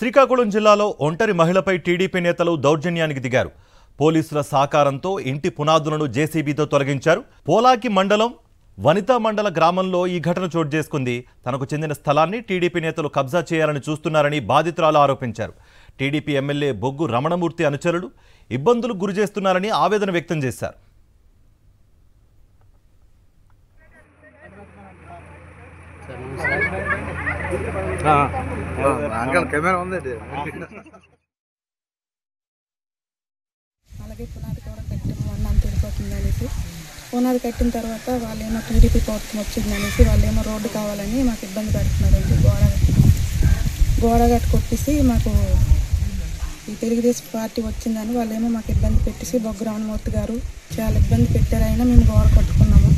శ్రీకాకుళం జిల్లాలో ఒంటరి మహిళపై టీడీపీ నేతలు దౌర్జన్యానికి దిగారు. పోలీసుల సహకారంతో ఇంటి పునాదులను జేసీబీతో తొలగించారు. పోలాకి మండలం వనితా మండల గ్రామంలో ఈ ఘటన చోటు చేసుకుంది. తనకు చెందిన స్థలాన్ని టీడీపీ నేతలు కబ్జా చేయాలని చూస్తున్నారని బాధితురాలు ఆరోపించారు. టీడీపీ ఎమ్మెల్యే బొగ్గు రమణమూర్తి అనుచరులు ఇబ్బందులు గురిచేస్తున్నారని ఆవేదన వ్యక్తం చేశారు. అలాగే పునాది కూడా కట్టాము అన్నం తిరిగిపోతుందనేసి పునాది కట్టిన తర్వాత వాళ్ళేమో టీడీపీ ప్రభుత్వం వచ్చిందనేసి వాళ్ళేమో రోడ్డు కావాలని మాకు ఇబ్బంది పెడుతున్నారండి. గోడ గట్టు కొట్టేసి మాకు ఈ తెలుగుదేశం పార్టీ వచ్చిందని వాళ్ళేమో మాకు ఇబ్బంది పెట్టేసి బొగ్గు రమణమూర్తి గారు చాలా ఇబ్బంది పెట్టారు. అయినా మేము గోడ కట్టుకున్నాము.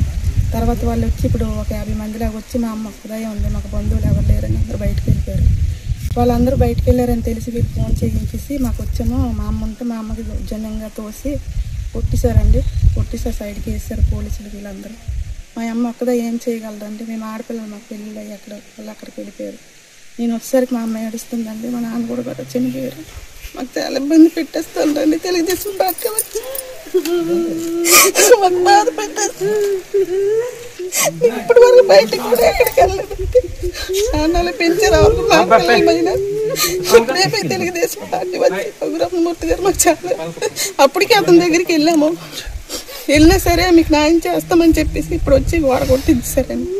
తర్వాత వాళ్ళు వచ్చి ఇప్పుడు ఒక 50 మందిలాగా వచ్చి మా అమ్మ ఉదయం ఉంది, మాకు బంధువులు ఎవరు లేరని అందరూ బయటకు వెళ్ళిపోయారు. వాళ్ళందరూ బయటకు వెళ్ళారని తెలిసి వీళ్ళు ఫోన్ చేయించేసి మాకు వచ్చామో మా అమ్మ ఉంటే మా అమ్మకి జనంగా తోసి కొట్టేశారండి. కొట్టేసారు, సైడ్కి వేసారు పోలీసులు వీళ్ళందరూ. మా అమ్మ ఒక్కదా ఏం చేయగలరండి. మేము ఆడపిల్లలు, మాకు పెళ్ళిళ్ళు అయ్యి వాళ్ళు అక్కడికి వెళ్ళిపోయారు. నేను వచ్చేసరికి మా అమ్మ ఏడుస్తుందండి. మా నాన్న కూడా చనిపోయారు. మాకు చాలా ఇబ్బంది పెట్టేస్తానండి తెలుగుదేశం పార్టీ మాకు బాధ పెట్టేస్తాను. ఇప్పటి వరకు బయటకు కూడా ఎక్కడికి వెళ్ళలేదు. నాన్నలు పెంచారు రేపే తెలుగుదేశం పార్టీ వచ్చి బొగ్గు రమణమూర్తి గారు మాకు చాలా అప్పటికే అతని దగ్గరికి వెళ్ళాము. వెళ్ళినా సరే మీకు న్యాయం చేస్తామని చెప్పేసి ఇప్పుడు వచ్చి గోడ కొట్టించారండి.